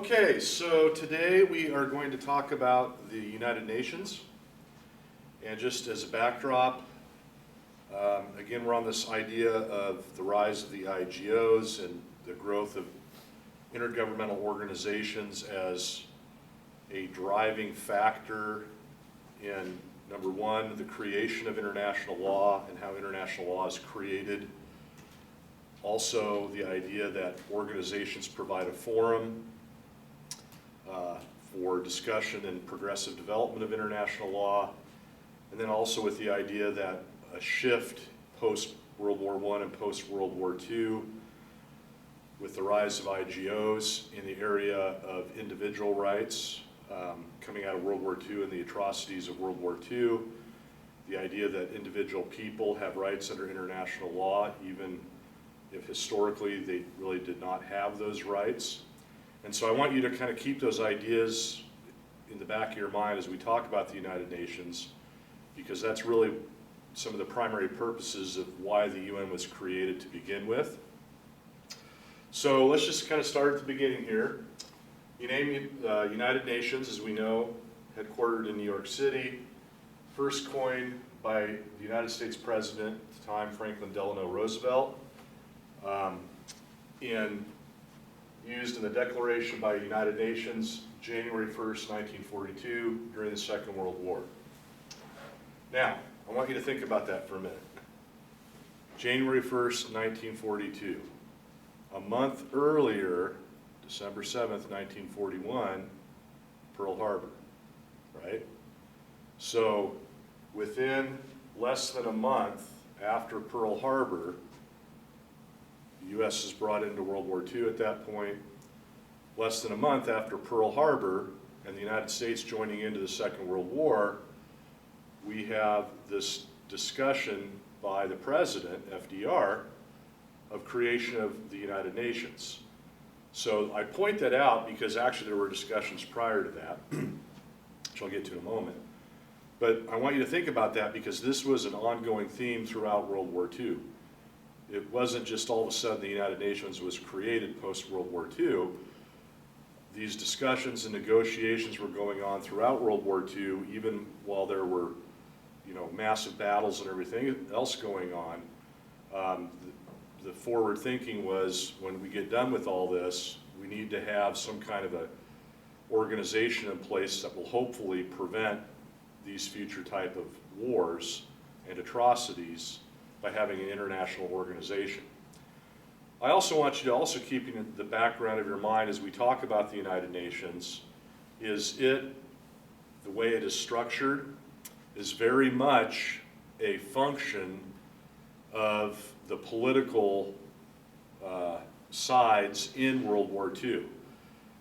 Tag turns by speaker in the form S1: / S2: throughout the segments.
S1: Okay, so today we are going to talk about the United Nations. And just as a backdrop, again, we're on this idea of the rise of the IGOs and the growth of intergovernmental organizations as a driving factor in, number one, the creation of international law and how international law is created. Also, the idea that organizations provide a forum for discussion and progressive development of international law, and then also with the idea that a shift post-World War I and post-World War II with the rise of IGOs in the area of individual rights coming out of World War II and the atrocities of World War II, the idea that individual people have rights under international law even if historically they really did not have those rights. And so I want you to kind of keep those ideas in the back of your mind as we talk about the United Nations, because that's really some of the primary purposes of why the UN was created to begin with. So let's just kind of start at the beginning here. You name United Nations, as we know, headquartered in New York City, first coined by the United States President at the time, Franklin Delano Roosevelt, used in the Declaration by the United Nations, January 1st, 1942, during the Second World War. Now, I want you to think about that for a minute. January 1st, 1942. A month earlier, December 7th, 1941, Pearl Harbor, right? So, within less than a month after Pearl Harbor, the U.S. is brought into World War II at that point. Less than a month after Pearl Harbor and the United States joining into the Second World War, we have this discussion by the President, FDR, of creation of the United Nations. So I point that out because actually there were discussions prior to that, which I'll get to in a moment. But I want you to think about that because this was an ongoing theme throughout World War II. It wasn't just all of a sudden the United Nations was created post-World War II. These discussions and negotiations were going on throughout World War II, even while there were, massive battles and everything else going on. The forward thinking was, when we get done with all this, we need to have some kind of a organization in place that will hopefully prevent these future type of wars and atrocities by having an international organization. I also want you to also keep in the background of your mind as we talk about the United Nations, the way it is structured, is very much a function of the political sides in World War II.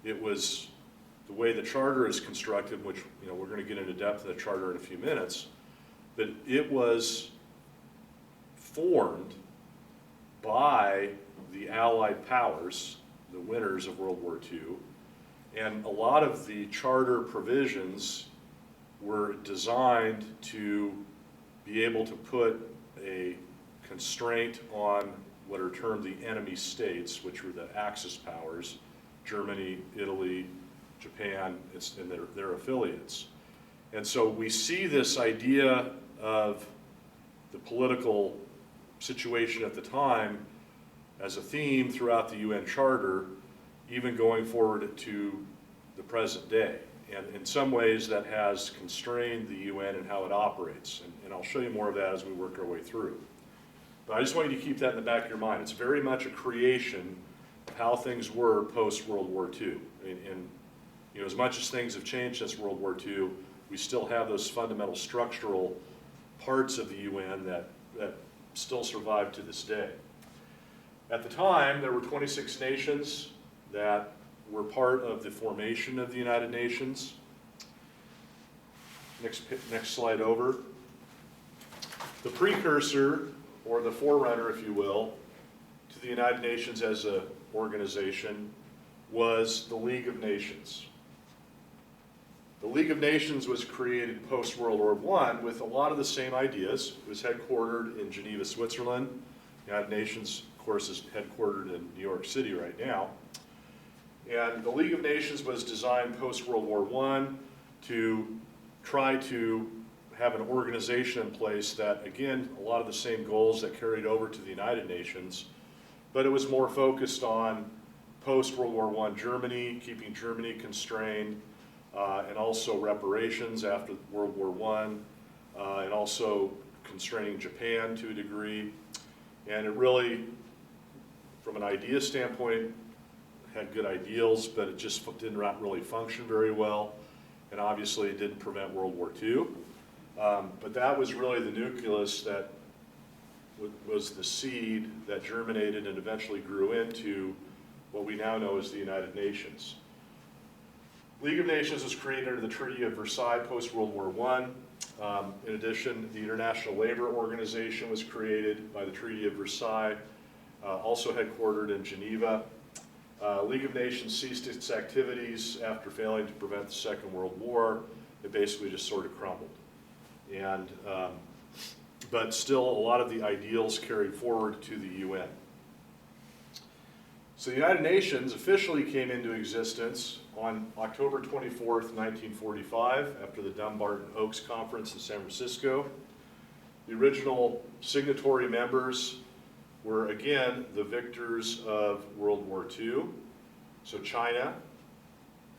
S1: It was the way the charter is constructed, which we're going to get into depth in the charter in a few minutes, but it was formed by the Allied powers, the winners of World War II, and a lot of the charter provisions were designed to be able to put a constraint on what are termed the enemy states, which were the Axis powers, Germany, Italy, Japan, and their affiliates. And so we see this idea of the political situation at the time as a theme throughout the UN Charter, even going forward to the present day. And in some ways that has constrained the UN and how it operates. And I'll show you more of that as we work our way through. But I just want you to keep that in the back of your mind. It's very much a creation of how things were post-World War II. And as much as things have changed since World War II, we still have those fundamental structural parts of the UN that still survive to this day. At the time, there were 26 nations that were part of the formation of the United Nations. Next slide over. The precursor, or the forerunner, if you will, to the United Nations as an organization was the League of Nations. The League of Nations was created post-World War I with a lot of the same ideas. It was headquartered in Geneva, Switzerland. The United Nations, of course, is headquartered in New York City right now. And the League of Nations was designed post-World War I to try to have an organization in place that, again, a lot of the same goals that carried over to the United Nations, but it was more focused on post-World War I Germany, keeping Germany constrained, and also reparations after World War I, and also constraining Japan to a degree. And it really, from an idea standpoint, had good ideals, but it just did not really function very well. And obviously it didn't prevent World War II. But that was really the nucleus that was the seed that germinated and eventually grew into what we now know as the United Nations. League of Nations was created under the Treaty of Versailles post-World War I. In addition, the International Labor Organization was created by the Treaty of Versailles, also headquartered in Geneva. League of Nations ceased its activities after failing to prevent the Second World War. It basically just sort of crumbled. And, but still, a lot of the ideals carried forward to the UN. So the United Nations officially came into existence on October 24th, 1945, after the Dumbarton Oaks Conference in San Francisco. The original signatory members were, again, the victors of World War II. So China,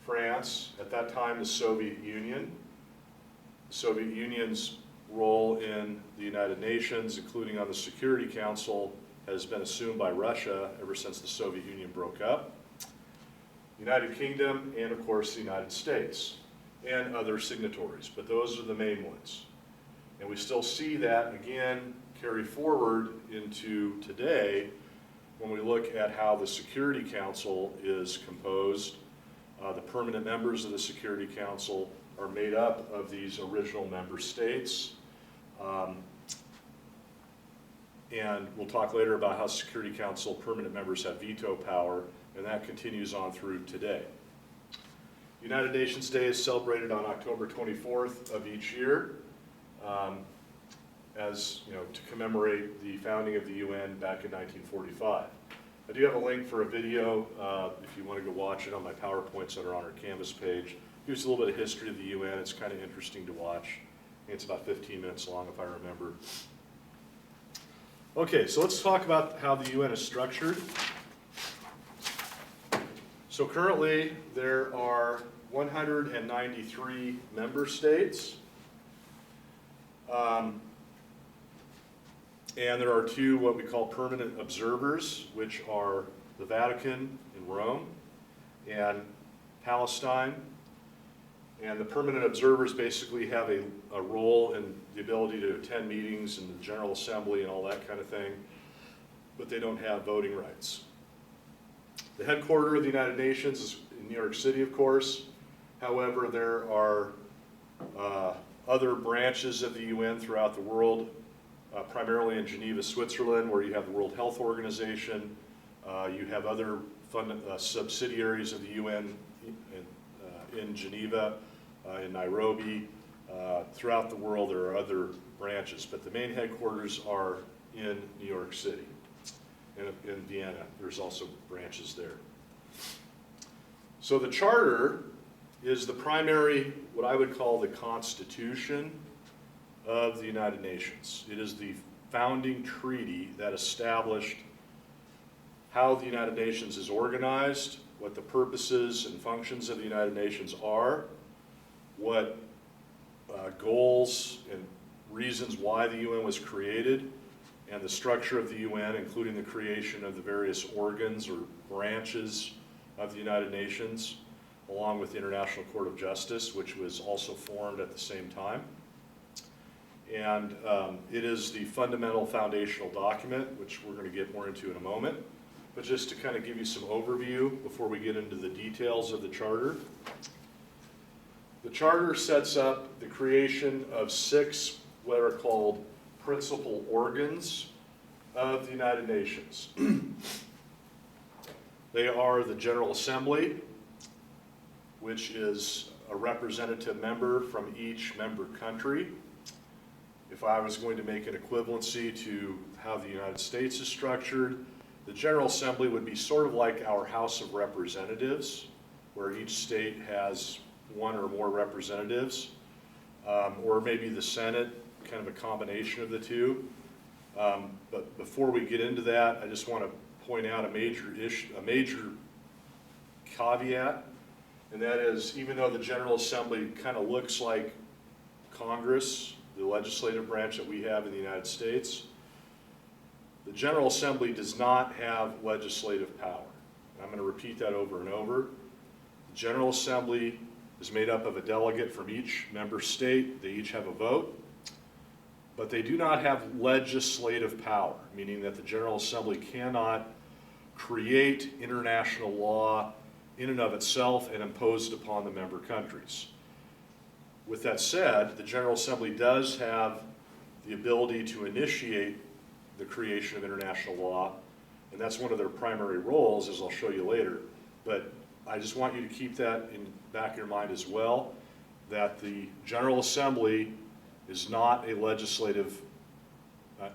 S1: France, at that time the Soviet Union. The Soviet Union's role in the United Nations, including on the Security Council, has been assumed by Russia ever since the Soviet Union broke up. United Kingdom, and of course the United States, and other signatories, but those are the main ones. And we still see that, again, carry forward into today when we look at how the Security Council is composed. The permanent members of the Security Council are made up of these original member states. And we'll talk later about how Security Council permanent members have veto power, and that continues on through today. United Nations Day is celebrated on October 24th of each year, as you know, to commemorate the founding of the UN back in 1945. I do have a link for a video if you want to go watch it on my PowerPoints that are on our Canvas page. It gives a little bit of history of the UN. It's kind of interesting to watch. It's about 15 minutes long if I remember. Okay, so let's talk about how the UN is structured. So currently there are 193 member states. And there are two what we call permanent observers, which are the Vatican in Rome and Palestine. And the permanent observers basically have a role in the ability to attend meetings and the General Assembly and all that kind of thing, but they don't have voting rights. The headquarters of the United Nations is in New York City, of course. However, there are other branches of the UN throughout the world, primarily in Geneva, Switzerland, where you have the World Health Organization. You have other subsidiaries of the UN in Geneva, in Nairobi. Throughout the world there are other branches, but the main headquarters are in New York City. And in Vienna, there's also branches there. So the Charter is the primary, what I would call the Constitution of the United Nations. It is the founding treaty that established how the United Nations is organized, what the purposes and functions of the United Nations are, what goals and reasons why the UN was created, and the structure of the UN, including the creation of the various organs or branches of the United Nations, along with the International Court of Justice, which was also formed at the same time. And it is the fundamental foundational document, which we're going to get more into in a moment. But just to kind of give you some overview before we get into the details of the Charter. The Charter sets up the creation of 6 what are called principal organs of the United Nations. They are the General Assembly, which is a representative member from each member country. If I was going to make an equivalency to how the United States is structured, The General Assembly would be sort of like our House of Representatives, where each state has one or more representatives, or maybe the Senate, kind of a combination of the two. But before we get into that, I just want to point out a major caveat, and that is, even though the General Assembly kind of looks like Congress, the legislative branch that we have in the United States, the General Assembly does not have legislative power. I'm going to repeat that over and over. The General Assembly is made up of a delegate from each member state. They each have a vote, but they do not have legislative power, meaning that the General Assembly cannot create international law in and of itself and impose it upon the member countries. With that said, the General Assembly does have the ability to initiate the creation of international law, and that's one of their primary roles, as I'll show you later. But I just want you to keep that in the back of your mind as well, that the General Assembly is not a legislative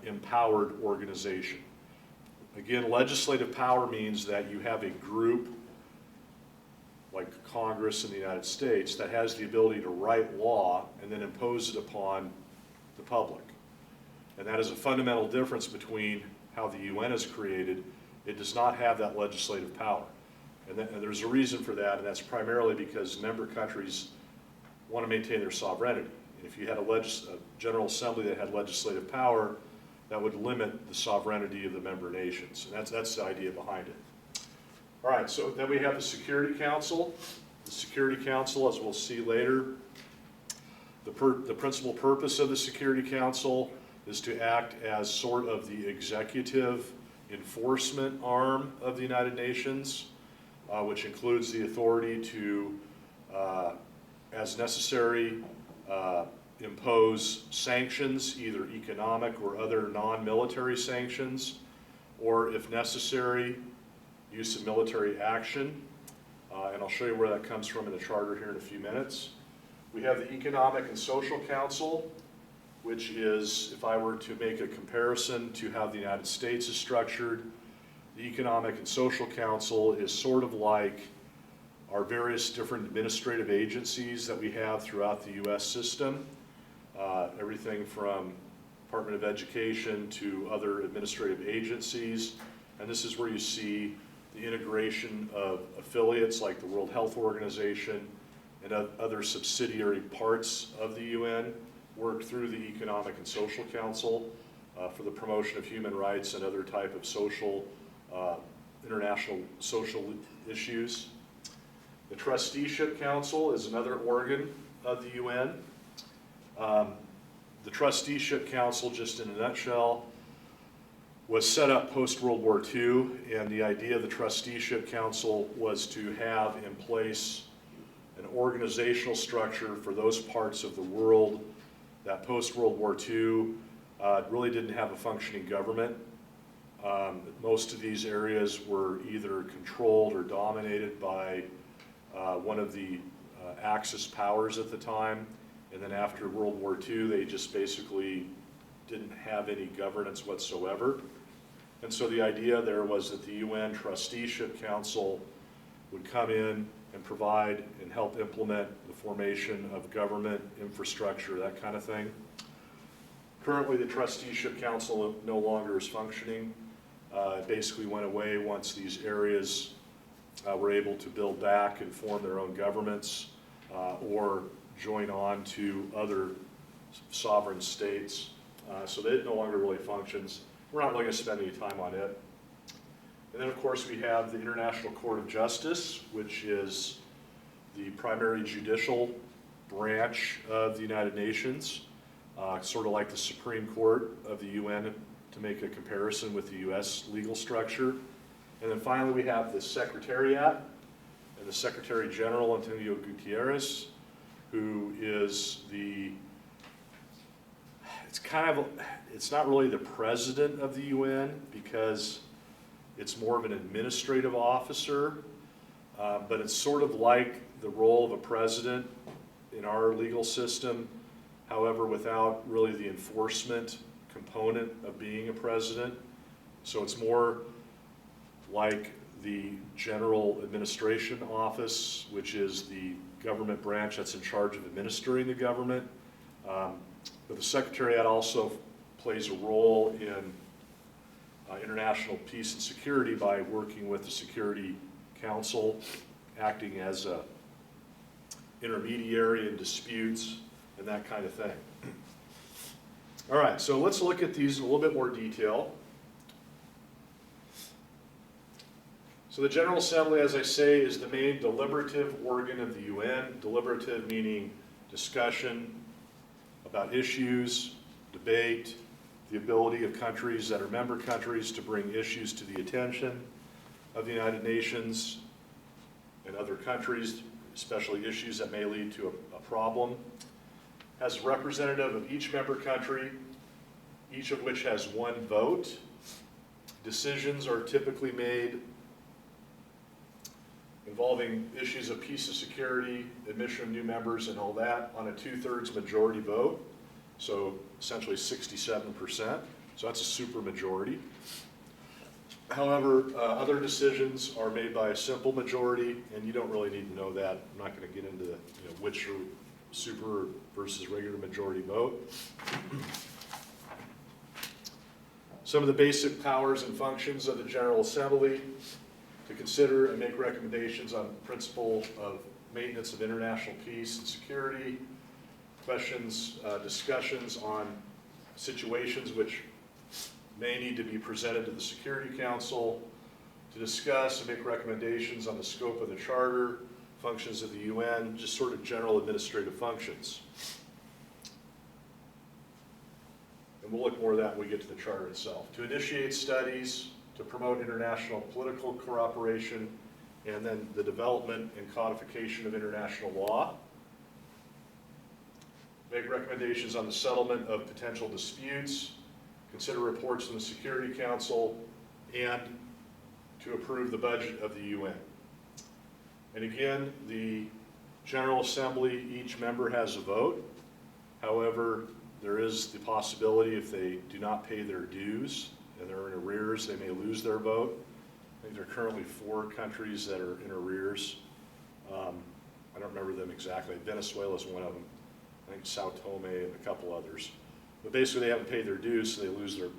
S1: empowered organization. Again, legislative power means that you have a group like Congress in the United States that has the ability to write law and then impose it upon the public. And that is a fundamental difference between how the UN is created. It does not have that legislative power. And there's a reason for that, and that's primarily because member countries want to maintain their sovereignty. And if you had a General Assembly that had legislative power, that would limit the sovereignty of the member nations. And that's the idea behind it. All right, so then we have the Security Council. The Security Council, as we'll see later, the principal purpose of the Security Council is to act as sort of the executive enforcement arm of the United Nations, which includes the authority to, as necessary, impose sanctions, either economic or other non-military sanctions, or if necessary, use of military action. And I'll show you where that comes from in the charter here in a few minutes. We have the Economic and Social Council, which is, if I were to make a comparison to how the United States is structured, the Economic and Social Council is sort of like our various different administrative agencies that we have throughout the U.S. system, everything from Department of Education to other administrative agencies. And this is where you see the integration of affiliates like the World Health Organization and other subsidiary parts of the UN work through the Economic and Social Council for the promotion of human rights and other type of social, international social issues. The Trusteeship Council is another organ of the UN. The Trusteeship Council, just in a nutshell, was set up post-World War II, and the idea of the Trusteeship Council was to have in place an organizational structure for those parts of the world that post-World War II really didn't have a functioning government. Most of these areas were either controlled or dominated by one of the Axis powers at the time, and then after World War II they just basically didn't have any governance whatsoever. And so the idea there was that the UN Trusteeship Council would come in and provide and help implement the formation of government, infrastructure, that kind of thing. Currently, the Trusteeship Council no longer is functioning. It basically went away once these areas were able to build back and form their own governments or join on to other sovereign states. So it no longer really functions. We're not really going to spend any time on it. And then, of course, we have the International Court of Justice, which is the primary judicial branch of the United Nations, sort of like the Supreme Court of the UN, to make a comparison with the U.S. legal structure. And then finally, we have the Secretariat and the Secretary General, Antonio Guterres, who is it's not really the president of the UN because it's more of an administrative officer, but it's sort of like the role of a president in our legal system, however, without really the enforcement component of being a president. So it's more like the General Administration Office, which is the government branch that's in charge of administering the government. But the Secretariat also plays a role in international peace and security by working with the Security Council, acting as a intermediary in disputes and that kind of thing. All right, so let's look at these in a little bit more detail. So the General Assembly, as I say, is the main deliberative organ of the UN. Deliberative meaning discussion about issues, debate, the ability of countries that are member countries to bring issues to the attention of the United Nations and other countries, especially issues that may lead to a problem. Has a representative of each member country, each of which has one vote. Decisions are typically made involving issues of peace and security, admission of new members and all that on a 2/3 majority vote. So essentially 67%. So that's a super majority. However, other decisions are made by a simple majority, and you don't really need to know that. I'm not going to get into which are super versus regular majority vote. Some of the basic powers and functions of the General Assembly: to consider and make recommendations on the principle of maintenance of international peace and security, discussions on situations which may need to be presented to the Security Council, to discuss and make recommendations on the scope of the Charter, functions of the UN, just sort of general administrative functions. And we'll look more at that when we get to the Charter itself. To initiate studies, to promote international political cooperation, and then the development and codification of international law. Make recommendations on the settlement of potential disputes, consider reports from the Security Council, and to approve the budget of the UN. And again, the General Assembly, each member has a vote. However, there is the possibility if they do not pay their dues and they're in arrears, they may lose their vote. I think there are currently 4 countries that are in arrears. I don't remember them exactly. Venezuela is one of them. I think Sao Tome and a couple others. But basically they haven't paid their dues, so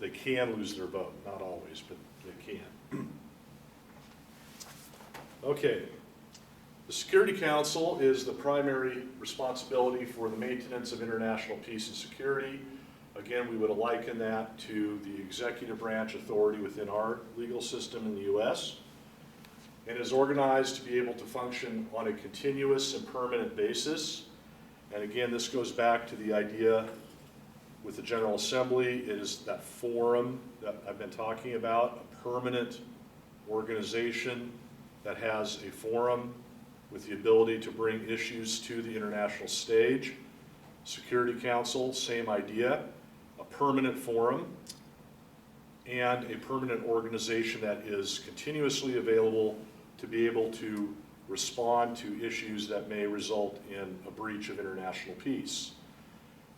S1: they can lose their vote. Not always, but they can. Okay. The Security Council is the primary responsibility for the maintenance of international peace and security. Again, we would liken that to the executive branch authority within our legal system in the U.S. and is organized to be able to function on a continuous and permanent basis. And again, this goes back to the idea with the General Assembly is that forum that I've been talking about, a permanent organization that has a forum with the ability to bring issues to the international stage. Security Council, same idea, a permanent forum and a permanent organization that is continuously available to be able to respond to issues that may result in a breach of international peace.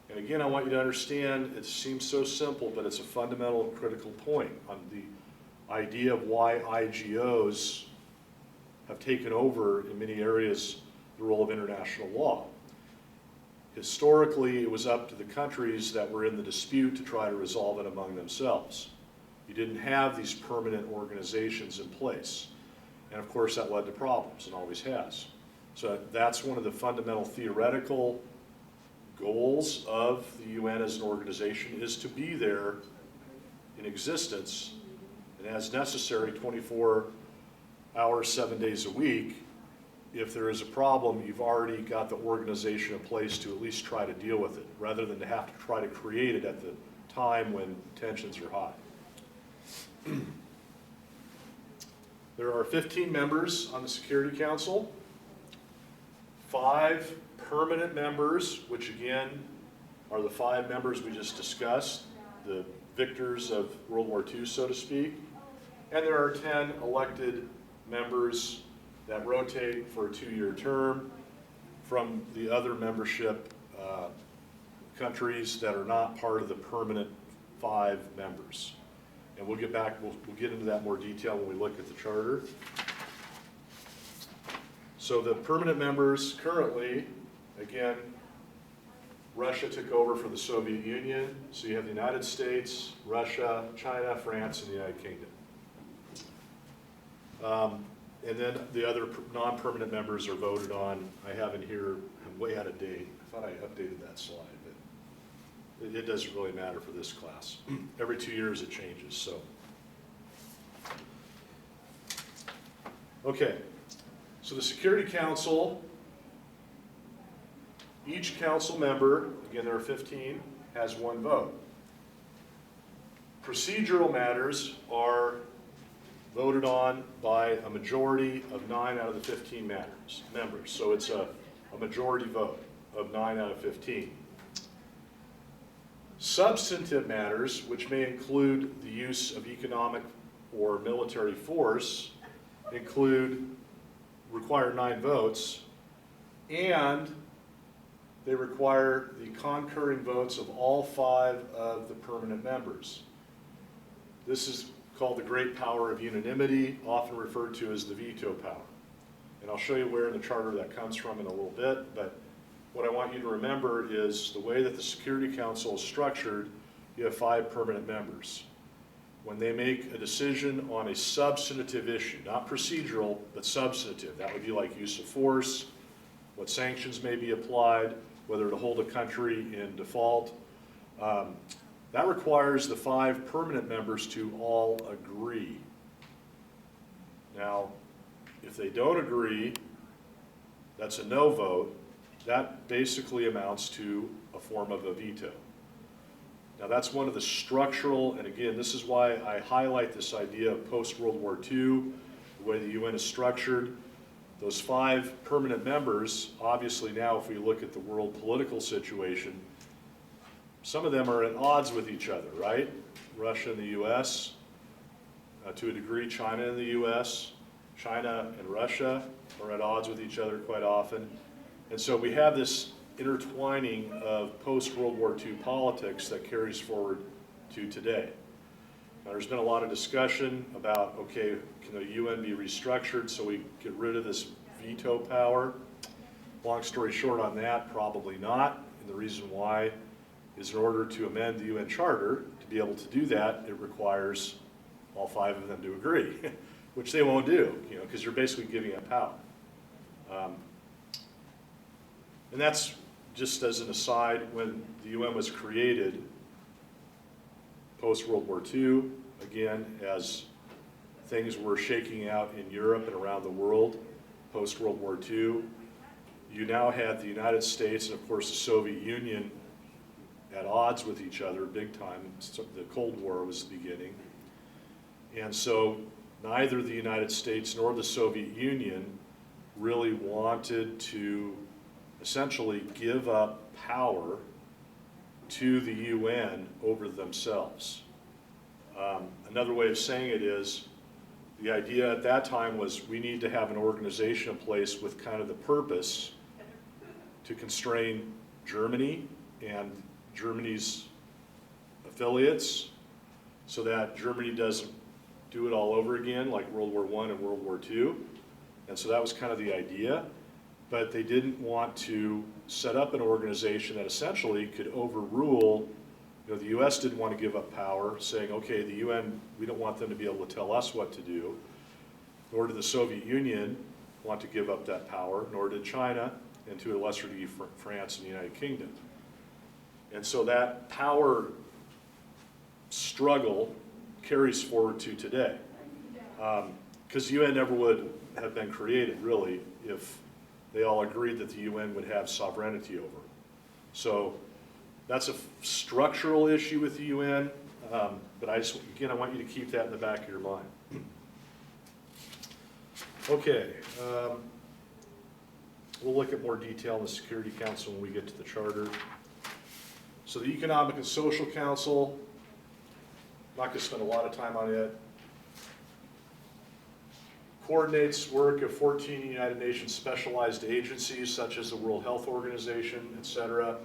S1: And again, I want you to understand, it seems so simple, but it's a fundamental and critical point on the idea of why IGOs have taken over in many areas the role of international law. Historically, it was up to the countries that were in the dispute to try to resolve it among themselves. You didn't have these permanent organizations in place. And of course, that led to problems and always has. So that's one of the fundamental theoretical goals of the UN as an organization, is to be there in existence and as necessary 24 hours, 7 days a week. If there is a problem, you've already got the organization in place to at least try to deal with it, rather than to have to try to create it at the time when tensions are high. There are 15 members on the Security Council, 5 permanent members, which again are the 5 members we just discussed, the victors of World War II, so to speak. And there are 10 elected members that rotate for a 2-year term from the other membership countries that are not part of the permanent 5 members. And we'll get back, we'll get into that more detail when we look at the charter. So the permanent members currently, again, Russia took over for the Soviet Union. So you have the United States, Russia, China, France, and the United Kingdom. And then the other non-permanent members are voted on. I have in here, I'm way out of date. I thought I updated that slide, but it doesn't really matter for this class. Every 2 years it changes, so. Okay, so the Security Council, each council member, again there are 15, has one vote. Procedural matters are voted on by a majority of 9 out of the 15 members. So it's a majority vote of 9 out of 15. Substantive matters, which may include the use of economic or military force, require 9 votes, and they require the concurring votes of all 5 of the permanent members. This is called the great power of unanimity, often referred to as the veto power. And I'll show you where in the charter that comes from in a little bit, but what I want you to remember is the way that the Security Council is structured, you have 5 permanent members. When they make a decision on a substantive issue, not procedural, but substantive, that would be like use of force, what sanctions may be applied, whether to hold a country in default, that requires the 5 permanent members to all agree. Now, if they don't agree, that's a no vote. That basically amounts to a form of a veto. Now that's one of the structural, and again, this is why I highlight this idea of post-World War II, the way the UN is structured. Those 5 permanent members, obviously now if we look at the world political situation, some of them are at odds with each other, right? Russia and the US, to a degree China and the US, China and Russia are at odds with each other quite often. And so we have this intertwining of post-World War II politics that carries forward to today. Now, there's been a lot of discussion about, okay, can the UN be restructured so we get rid of this veto power? Long story short on that, probably not. And the reason why is in order to amend the UN Charter, to be able to do that, it requires all 5 of them to agree, which they won't do, because you're basically giving up power. And that's just as an aside, when the UN was created, post-World War II, again, as things were shaking out in Europe and around the world, post-World War II, you now had the United States and of course the Soviet Union at odds with each other big time. So the Cold War was beginning. And so neither the United States nor the Soviet Union really wanted to essentially give up power to the UN over themselves. Another way of saying it is, the idea at that time was we need to have an organization in place with kind of the purpose to constrain Germany and Germany's affiliates so that Germany doesn't do it all over again like World War I and World War II. And so that was kind of the idea. But they didn't want to set up an organization that essentially could overrule, the US didn't want to give up power, saying, okay, the UN, we don't want them to be able to tell us what to do, nor did the Soviet Union want to give up that power, nor did China, and to a lesser degree France and the United Kingdom. And so that power struggle carries forward to today. Because the UN never would have been created, really, if they all agreed that the UN would have sovereignty over it. So that's a structural issue with the UN, but I want you to keep that in the back of your mind. Okay, we'll look at more detail in the Security Council when we get to the Charter. So the Economic and Social Council, I'm not going to spend a lot of time on it. Coordinates work of 14 United Nations specialized agencies such as the World Health Organization, etc.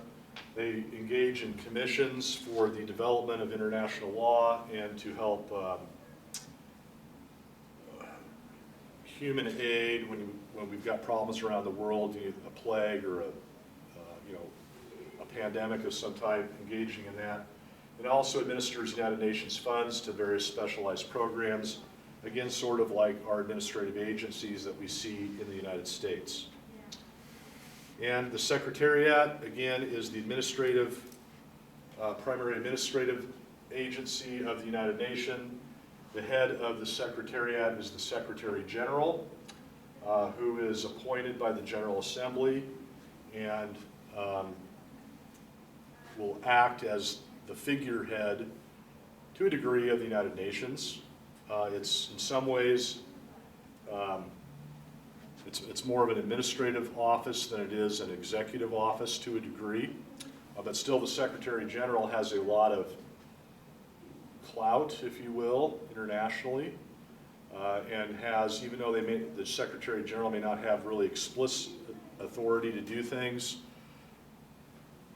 S1: They engage in commissions for the development of international law and to help human aid when we've got problems around the world, a plague or a pandemic of some type, engaging in that. It also administers United Nations funds to various specialized programs, again, sort of like our administrative agencies that we see in the United States. And the Secretariat, again, is the administrative, primary administrative agency of the United Nations. The head of the Secretariat is the Secretary General, who is appointed by the General Assembly and will act as the figurehead to a degree of the United Nations. It's in some ways, it's more of an administrative office than it is an executive office to a degree, but still the Secretary General has a lot of clout, if you will, internationally, and has, even though the Secretary General may not have really explicit authority to do things,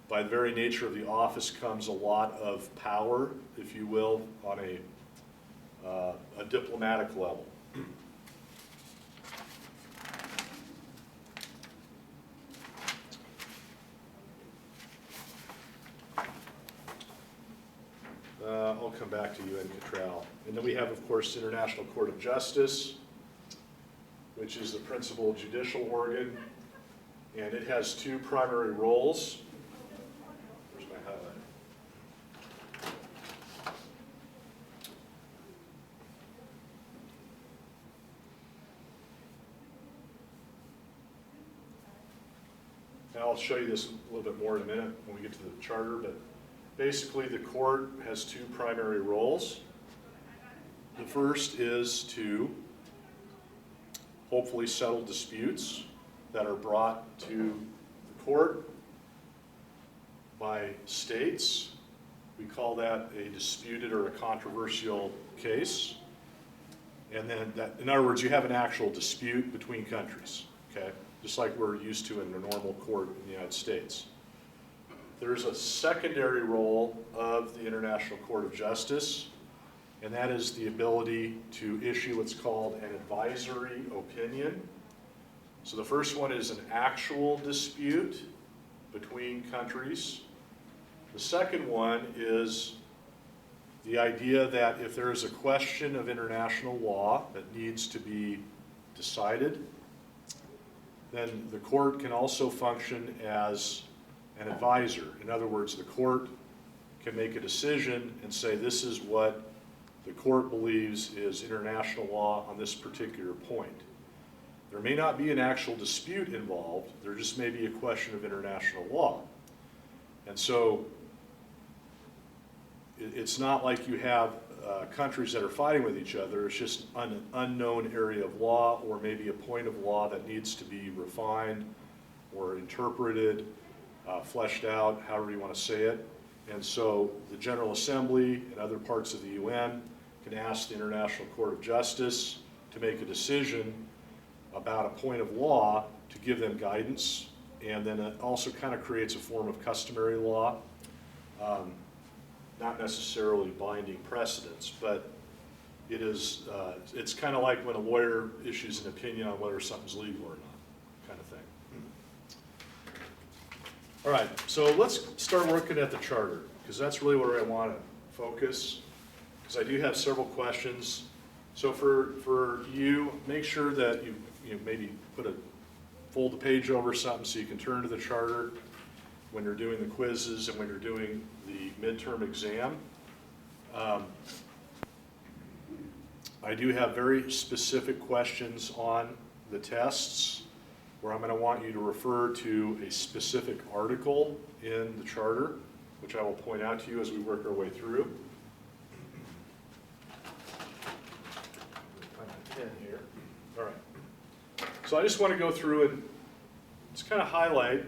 S1: by the very nature of the office comes a lot of power, if you will, on a diplomatic level. I'll come back to UN Cattrall. And then we have, of course, the International Court of Justice, which is the principal judicial organ, and it has two primary roles. Where's my highlighter? Now I'll show you this a little bit more in a minute when we get to the charter, but basically the court has two primary roles. The first is to hopefully settle disputes that are brought to the court by states. We call that a disputed or a controversial case. And then that, in other words, you have an actual dispute between countries, okay? Just like we're used to in a normal court in the United States. There's a secondary role of the International Court of Justice, and that is the ability to issue what's called an advisory opinion. So the first one is an actual dispute between countries. The second one is the idea that if there is a question of international law that needs to be decided, then the court can also function as an advisor. In other words, the court can make a decision and say this is what the court believes is international law on this particular point. There may not be an actual dispute involved, there just may be a question of international law. And so it's not like you have countries that are fighting with each other, it's just an unknown area of law or maybe a point of law that needs to be refined or interpreted, fleshed out, however you want to say it. And so the General Assembly and other parts of the UN can ask the International Court of Justice to make a decision about a point of law to give them guidance, and then it also kind of creates a form of customary law, not necessarily binding precedents, but it is, it's kind of like when a lawyer issues an opinion on whether something's legal or not, kind of thing. All right, so let's start working at the charter, because that's really where I want to focus, because I do have several questions. So for you, make sure that you maybe fold the page over something so you can turn to the charter when you're doing the quizzes and when you're doing the midterm exam. I do have very specific questions on the tests where I'm going to want you to refer to a specific article in the charter, which I will point out to you as we work our way through. Find my pen here. All right. So I just want to go through and just kind of highlight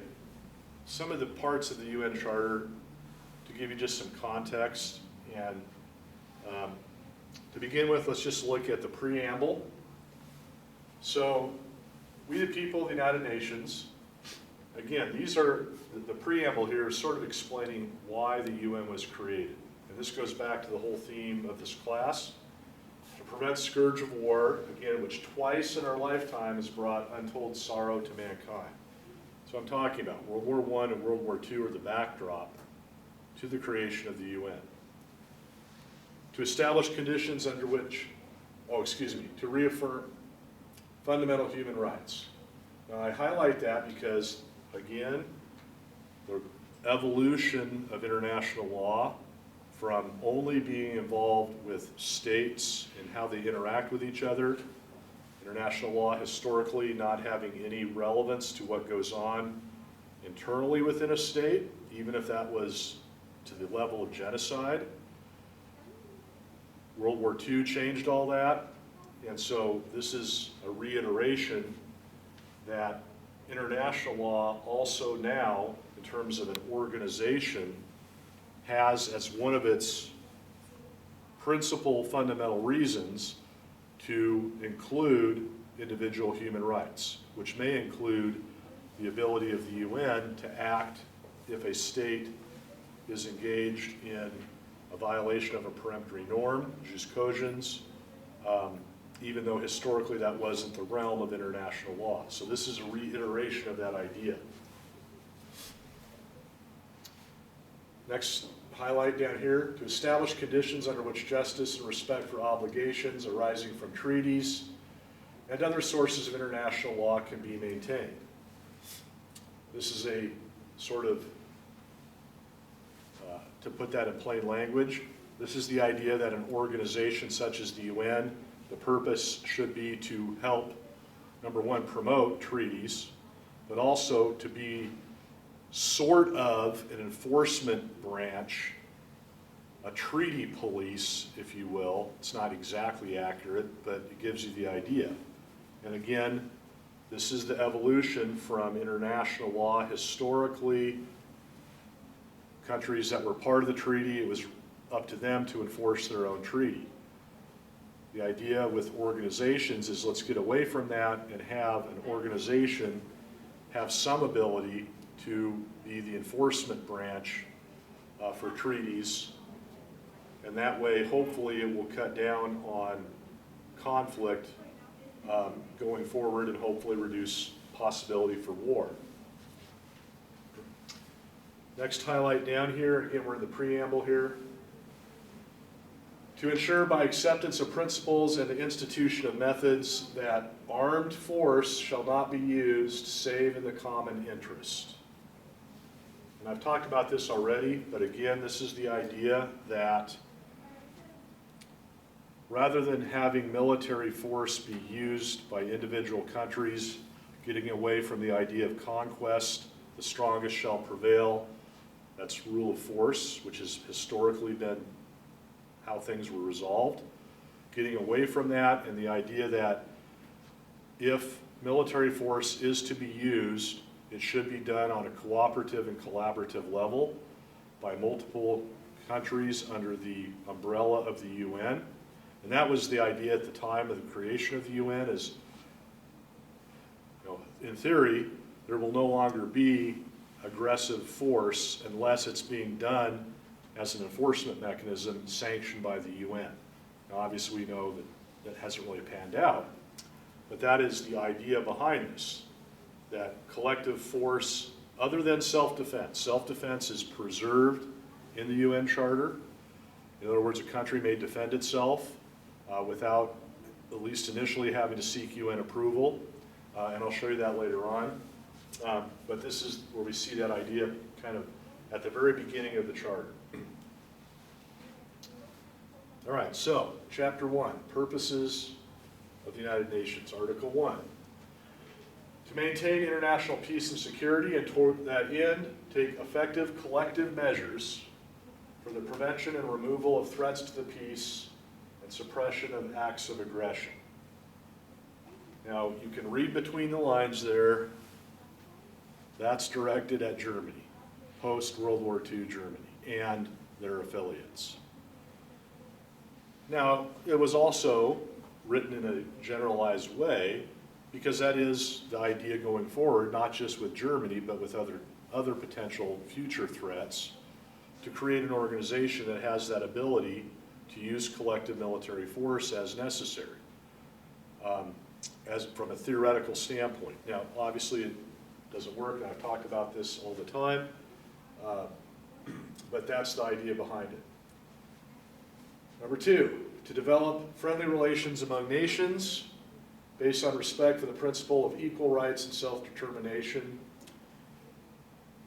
S1: some of the parts of the UN Charter to give you just some context. And to begin with, let's just look at the preamble. So, we the people of the United Nations again, these are, the preamble here is sort of explaining why the UN was created. And this goes back to the whole theme of this class, to prevent scourge of war, again, which twice in our lifetime has brought untold sorrow to mankind. So I'm talking about World War I and World War II are the backdrop to the creation of the UN. To establish conditions under which, to reaffirm fundamental human rights. Now I highlight that because, again, the evolution of international law from only being involved with states and how they interact with each other, international law historically not having any relevance to what goes on internally within a state, even if that was to the level of genocide. World War II changed all that, and so this is a reiteration that international law also now, in terms of an organization, has as one of its principal fundamental reasons to include individual human rights, which may include the ability of the UN to act if a state is engaged in a violation of a peremptory norm, jus cogens, even though historically that wasn't the realm of international law. So this is a reiteration of that idea. Next highlight down here, to establish conditions under which justice and respect for obligations arising from treaties and other sources of international law can be maintained. This is a sort of, to put that in plain language, this is the idea that an organization such as the UN, the purpose should be to help, number one, promote treaties, but also to be sort of an enforcement branch, a treaty police, if you will. It's not exactly accurate, but it gives you the idea. And again, this is the evolution from international law. Historically, countries that were part of the treaty, it was up to them to enforce their own treaty. The idea with organizations is let's get away from that and have an organization have some ability to be the enforcement branch for treaties, and that way hopefully it will cut down on conflict going forward and hopefully reduce possibility for war. Next highlight down here, again we're in the preamble here. To ensure by acceptance of principles and the institution of methods that armed force shall not be used save in the common interest. And I've talked about this already, but again, this is the idea that rather than having military force be used by individual countries, getting away from the idea of conquest, the strongest shall prevail, that's rule of force, which has historically been how things were resolved. Getting away from that and the idea that if military force is to be used, it should be done on a cooperative and collaborative level by multiple countries under the umbrella of the UN. And that was the idea at the time of the creation of the UN is, in theory, there will no longer be aggressive force unless it's being done as an enforcement mechanism sanctioned by the UN. Now obviously we know that that hasn't really panned out, but that is the idea behind this, that collective force, other than self-defense is preserved in the UN Charter. In other words, a country may defend itself without, at least initially, having to seek UN approval, and I'll show you that later on. But this is where we see that idea kind of at the very beginning of the Charter. All right, so Chapter 1, Purposes of the United Nations, Article 1. To maintain international peace and security, and toward that end, take effective collective measures for the prevention and removal of threats to the peace and suppression of acts of aggression. Now, you can read between the lines there. That's directed at Germany, post-World War II Germany, and their affiliates. Now, it was also written in a generalized way because that is the idea going forward, not just with Germany, but with other potential future threats, to create an organization that has that ability to use collective military force as necessary, as from a theoretical standpoint. Now, obviously, it doesn't work, and I've talked about this all the time, but that's the idea behind it. Number two, to develop friendly relations among nations based on respect for the principle of equal rights and self-determination.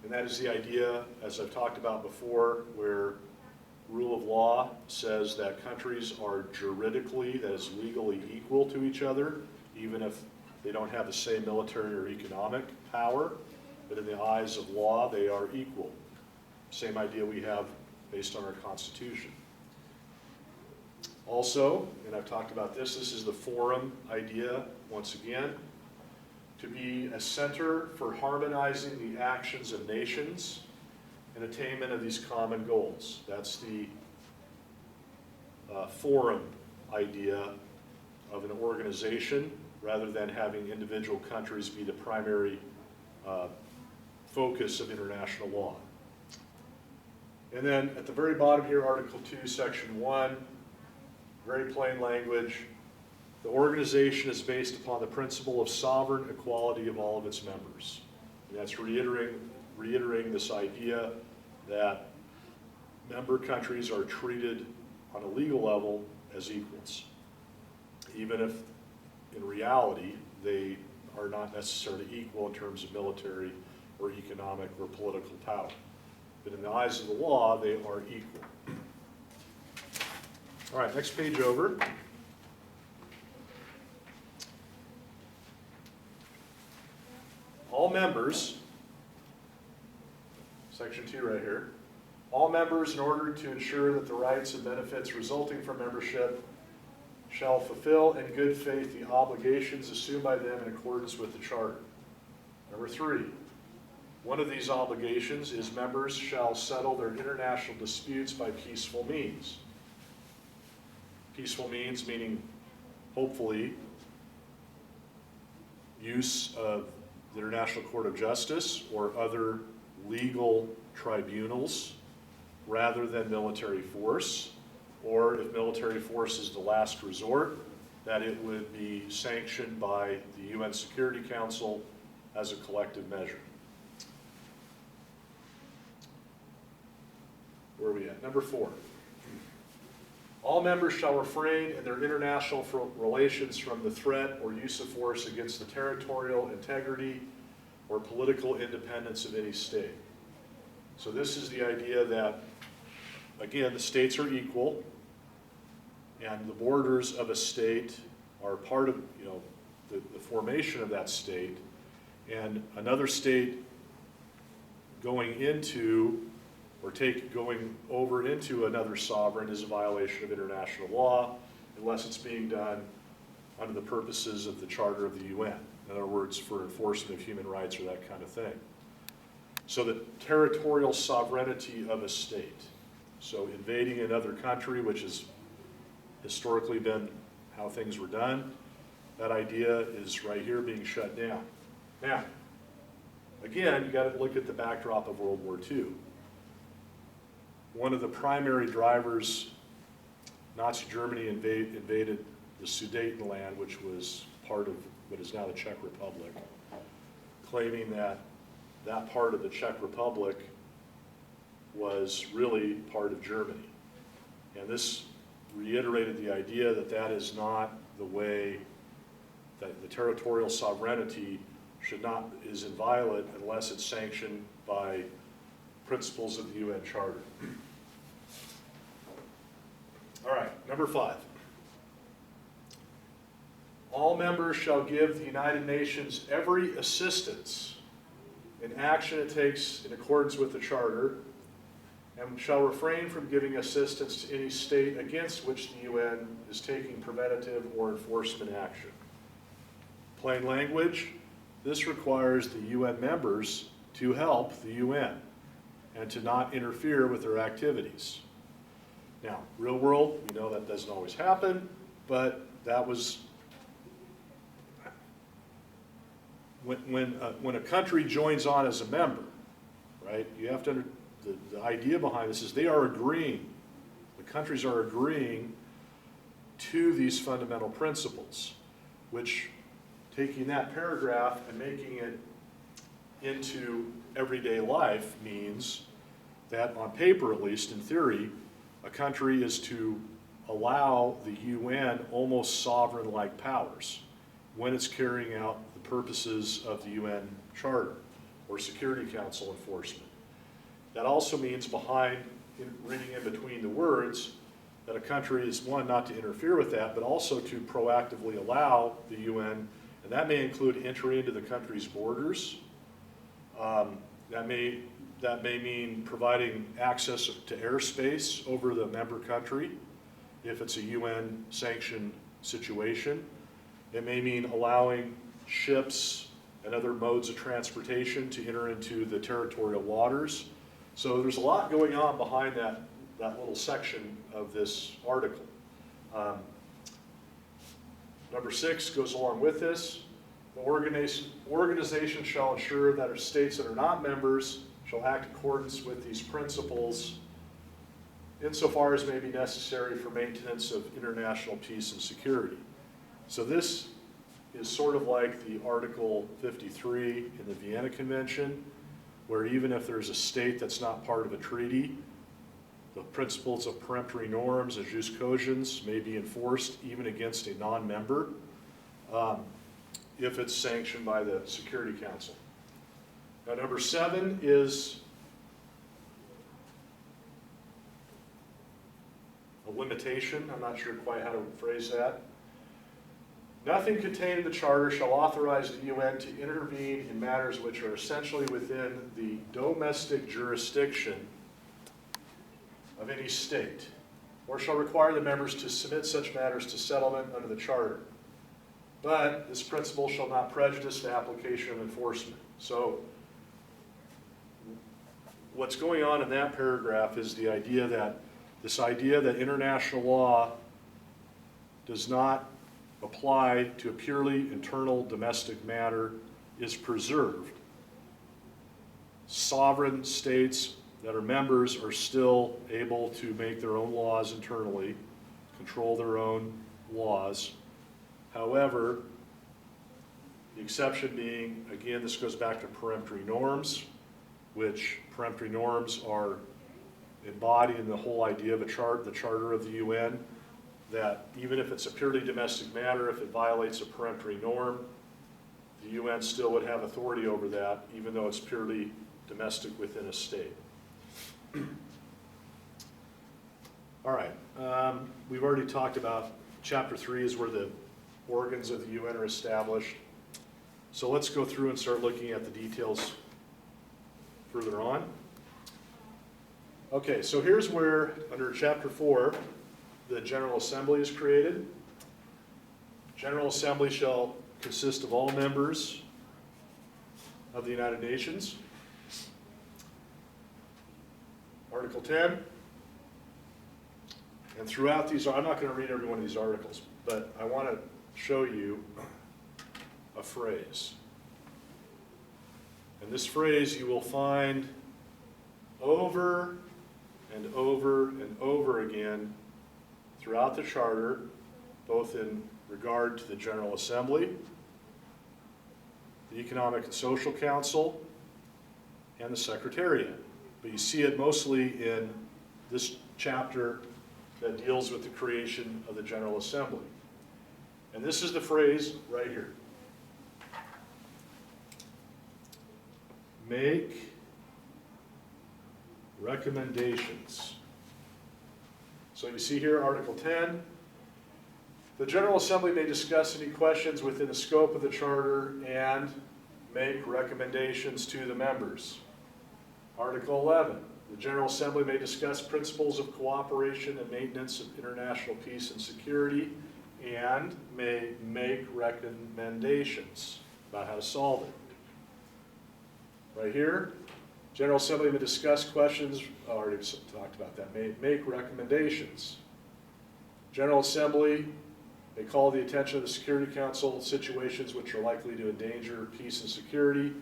S1: And that is the idea, as I've talked about before, where rule of law says that countries are juridically, that is legally equal to each other, even if they don't have the same military or economic power, but in the eyes of law, they are equal. Same idea we have based on our Constitution. Also, and I've talked about this is the forum idea, once again, to be a center for harmonizing the actions of nations and attainment of these common goals. That's the forum idea of an organization, rather than having individual countries be the primary focus of international law. And then at the very bottom here, Article 2, Section 1, very plain language. The organization is based upon the principle of sovereign equality of all of its members. And that's reiterating this idea that member countries are treated on a legal level as equals, even if in reality they are not necessarily equal in terms of military or economic or political power. But in the eyes of the law, they are equal. All right, next page over. All members, section 2 right here, all members, in order to ensure that the rights and benefits resulting from membership shall fulfill in good faith the obligations assumed by them in accordance with the Charter. Number 3, one of these obligations is members shall settle their international disputes by peaceful means. Peaceful means meaning, hopefully, use of the International Court of Justice or other legal tribunals rather than military force, or if military force is the last resort, that it would be sanctioned by the UN Security Council as a collective measure. Where are we at? Number 4. All members shall refrain in their international relations from the threat or use of force against the territorial integrity or political independence of any state. So this is the idea that, again, the states are equal, and the borders of a state are part of, the formation of that state, and another state going into or going over into another sovereign is a violation of international law unless it's being done under the purposes of the Charter of the UN. In other words, for enforcement of human rights or that kind of thing. So the territorial sovereignty of a state. So invading another country, which has historically been how things were done, that idea is right here being shut down. Now, again, you got to look at the backdrop of World War II. One of the primary drivers, Nazi Germany invaded the Sudetenland, which was part of what is now the Czech Republic, claiming that that part of the Czech Republic was really part of Germany. And this reiterated the idea that that is not the way, that the territorial sovereignty is inviolate unless it's sanctioned by principles of the UN Charter. All right, number 5. All members shall give the United Nations every assistance in action it takes in accordance with the Charter, and shall refrain from giving assistance to any state against which the UN is taking preventative or enforcement action. Plain language, this requires the UN members to help the UN and to not interfere with their activities. Now, real world, we know that doesn't always happen, but that was when a country joins on as a member, right, you have to, the idea behind this is they are agreeing, the countries are agreeing to these fundamental principles, which, taking that paragraph and making it into everyday life means that, on paper at least, in theory, a country is to allow the UN almost sovereign-like powers when it's carrying out the purposes of the UN Charter or Security Council enforcement. That also means, reading in between the words, that a country is, one, not to interfere with that, but also to proactively allow the UN, and that may include entry into the country's borders. That may mean providing access to airspace over the member country if it's a UN sanctioned situation. It may mean allowing ships and other modes of transportation to enter into the territorial waters. So there's a lot going on behind that little section of this article. Number 6 goes along with this. The organization shall ensure that our states that are not members shall act in accordance with these principles insofar as may be necessary for maintenance of international peace and security. So this is sort of like the Article 53 in the Vienna Convention, where even if there's a state that's not part of a treaty, the principles of peremptory norms and jus cogens may be enforced even against a non-member if it's sanctioned by the Security Council. Now, number 7 is a limitation. I'm not sure quite how to phrase that. Nothing contained in the Charter shall authorize the UN to intervene in matters which are essentially within the domestic jurisdiction of any state, or shall require the members to submit such matters to settlement under the Charter. But this principle shall not prejudice the application of enforcement. So what's going on in that paragraph is the idea that international law does not apply to a purely internal domestic matter is preserved. Sovereign states that are members are still able to make their own laws internally, control their own laws. However, the exception being, again, this goes back to peremptory norms, which peremptory norms are embodied in the whole idea of the Charter of the UN, that even if it's a purely domestic matter, if it violates a peremptory norm, the UN still would have authority over that, even though it's purely domestic within a state. All right, we've already talked about Chapter 3 is where the organs of the UN are established. So let's go through and start looking at the details further on. Okay, so here's where, under Chapter 4, the General Assembly is created. General Assembly shall consist of all members of the United Nations. Article 10. And throughout these, I'm not going to read every one of these articles, but I want to show you a phrase. And this phrase you will find over and over and over again throughout the Charter, both in regard to the General Assembly, the Economic and Social Council, and the Secretariat. But you see it mostly in this chapter that deals with the creation of the General Assembly. And this is the phrase right here. Make recommendations. So you see here, Article 10, the General Assembly may discuss any questions within the scope of the Charter and make recommendations to the members. Article 11, the General Assembly may discuss principles of cooperation and maintenance of international peace and security and may make recommendations about how to solve it. Right here, General Assembly may discuss questions, I already talked about that, may make recommendations. General Assembly They call the attention of the Security Council situations which are likely to endanger peace and security.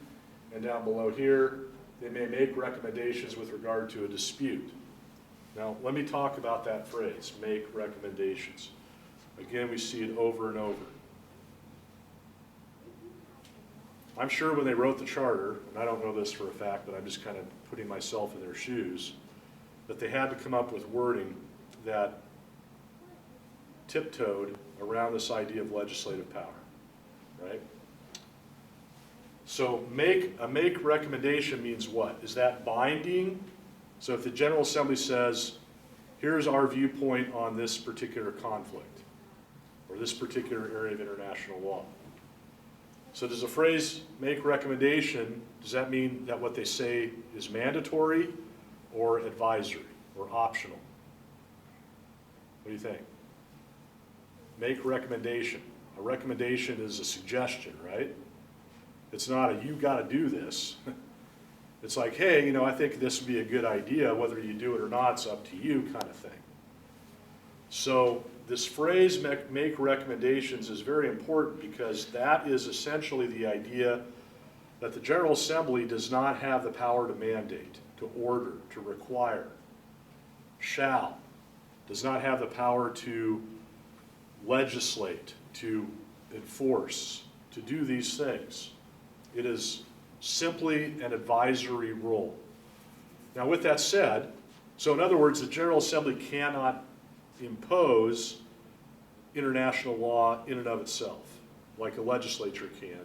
S1: And down below here, they may make recommendations with regard to a dispute. Now, let me talk about that phrase, make recommendations. Again, we see it over and over. I'm sure when they wrote the charter, and I don't know this for a fact, but I'm just kind of putting myself in their shoes, that they had to come up with wording that tiptoed around this idea of legislative power, right? So make recommendation means what? Is that binding? So if the General Assembly says, here's our viewpoint on this particular conflict, or this particular area of international law. So does the phrase make recommendation, does that mean that what they say is mandatory or advisory or optional? What do you think? Make recommendation. A recommendation is a suggestion, right? It's not a you got to do this. It's like, hey, I think this would be a good idea. Whether you do it or not, it's up to you kind of thing. So this phrase, make recommendations, is very important because that is essentially the idea that the General Assembly does not have the power to mandate, to order, to require, does not have the power to legislate, to enforce, to do these things. It is simply an advisory role. Now with that said, so in other words, the General Assembly cannot impose international law in and of itself, like a legislature can,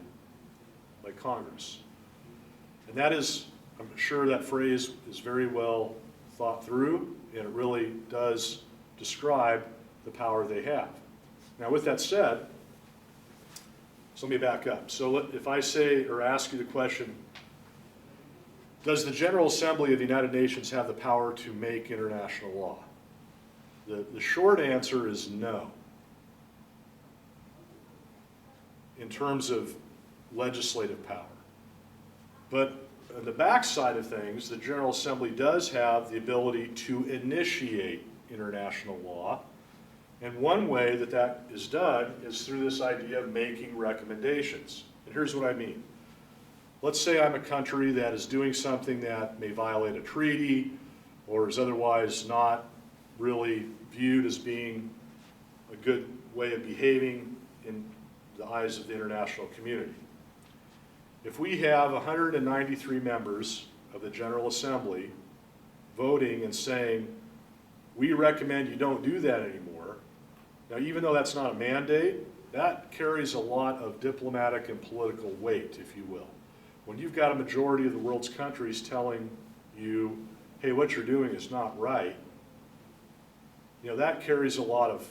S1: like Congress. And that is, I'm sure that phrase is very well thought through, and it really does describe the power they have. Now with that said, so let me back up. So if I say or ask you the question, does the General Assembly of the United Nations have the power to make international law? The short answer is no. In terms of legislative power. But on the backside of things, the General Assembly does have the ability to initiate international law. And one way that that is done is through this idea of making recommendations. And here's what I mean. Let's say I'm a country that is doing something that may violate a treaty or is otherwise not really viewed as being a good way of behaving in the eyes of the international community. If we have 193 members of the General Assembly voting and saying, we recommend you don't do that anymore, now even though that's not a mandate, that carries a lot of diplomatic and political weight, if you will. When you've got a majority of the world's countries telling you, hey, what you're doing is not right, that carries a lot of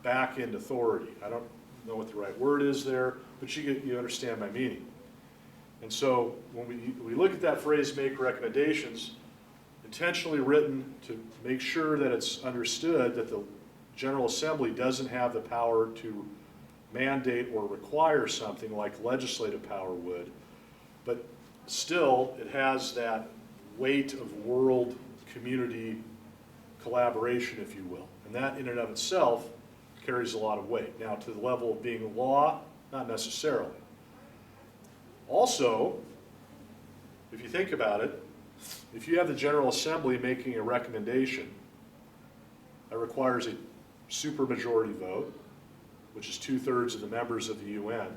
S1: back-end authority. I don't know what the right word is there, but you understand my meaning. And so when we look at that phrase, make recommendations, intentionally written to make sure that it's understood that the General Assembly doesn't have the power to mandate or require something like legislative power would, but still it has that weight of world community collaboration, if you will. And that in and of itself carries a lot of weight. Now to the level of being law, not necessarily. Also, if you think about it, if you have the General Assembly making a recommendation that requires a supermajority vote, which is 2/3 of the members of the UN,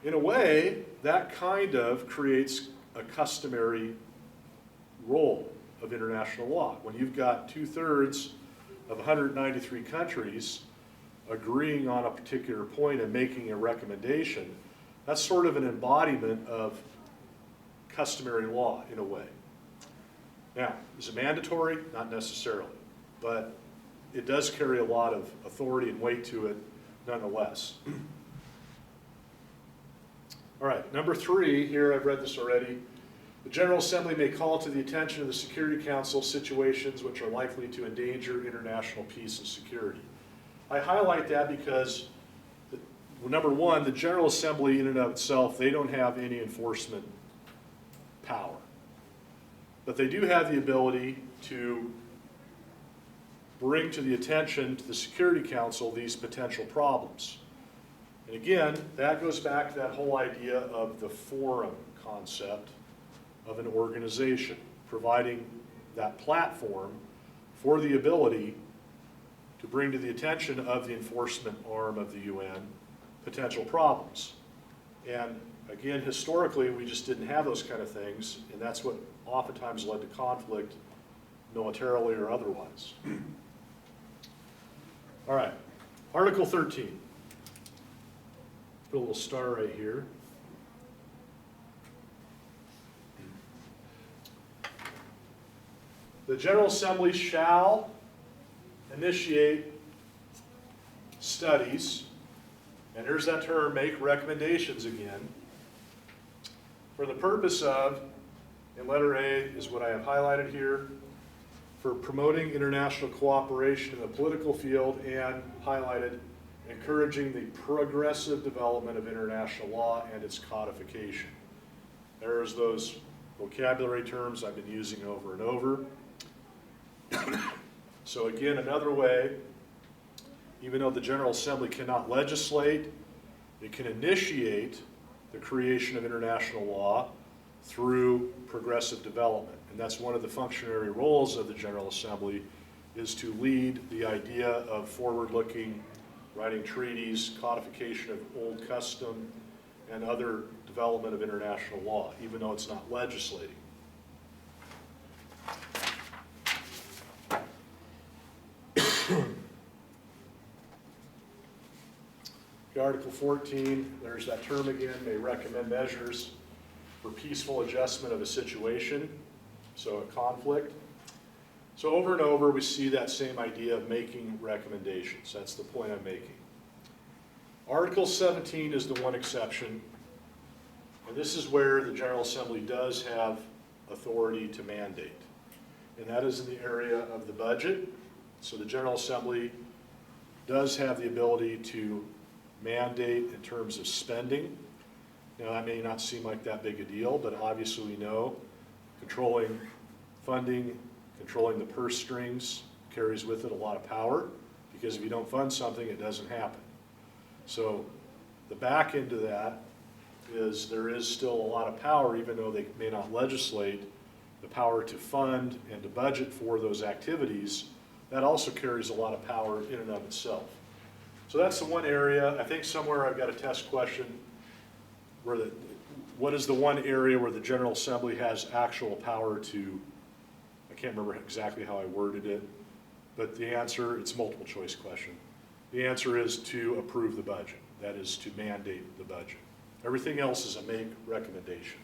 S1: in a way, that kind of creates a customary role of international law. When you've got 2/3 of 193 countries agreeing on a particular point and making a recommendation, that's sort of an embodiment of customary law in a way. Now, is it mandatory? Not necessarily, but it does carry a lot of authority and weight to it nonetheless. All right, number 3, here I've read this already. The General Assembly may call to the attention of the Security Council situations which are likely to endanger international peace and security. I highlight that because, number 1, the General Assembly in and of itself, they don't have any enforcement power. But they do have the ability to bring to the attention to the Security Council these potential problems. And again, that goes back to that whole idea of the forum concept of an organization, providing that platform for the ability to bring to the attention of the enforcement arm of the UN potential problems. And again, historically, we just didn't have those kind of things, and that's what oftentimes led to conflict, militarily or otherwise. All right, Article 13. Put a little star right here. The General Assembly shall initiate studies, and here's that term, make recommendations again, for the purpose of, in letter A is what I have highlighted here, for promoting international cooperation in the political field, and highlighted, encouraging the progressive development of international law and its codification. There's those vocabulary terms I've been using over and over. So again, another way, even though the General Assembly cannot legislate, it can initiate the creation of international law through progressive development. And that's one of the functionary roles of the General Assembly, is to lead the idea of forward-looking, writing treaties, codification of old custom, and other development of international law, even though it's not legislating. Article 14, there's that term again, may recommend measures for peaceful adjustment of a situation, so a conflict. So over and over we see that same idea of making recommendations. That's the point I'm making. Article 17 is the one exception, and this is where the General Assembly does have authority to mandate. And that is in the area of the budget. So the General Assembly does have the ability to mandate in terms of spending. Now, that may not seem like that big a deal, but obviously we know controlling funding, controlling the purse strings carries with it a lot of power, because if you don't fund something, it doesn't happen. So the back end of that is there is still a lot of power, even though they may not legislate, the power to fund and to budget for those activities. That also carries a lot of power in and of itself. So that's the one area. I think somewhere I've got a test question where what is the one area where the General Assembly has actual power to, I can't remember exactly how I worded it, but the answer, it's a multiple choice question. The answer is to approve the budget. That is to mandate the budget. Everything else is a make recommendation.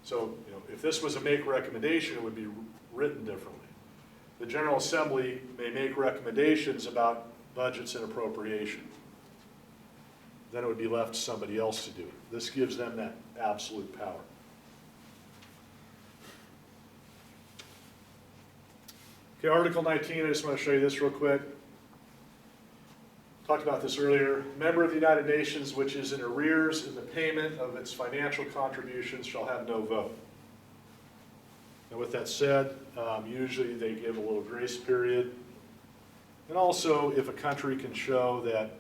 S1: So, if this was a make recommendation, it would be written differently. The General Assembly may make recommendations about budgets and appropriation. Then it would be left to somebody else to do it. This gives them that absolute power. Okay, Article 19, I just want to show you this real quick. Talked about this earlier. Member of the United Nations which is in arrears in the payment of its financial contributions shall have no vote. Now with that said, usually they give a little grace period. And also, if a country can show that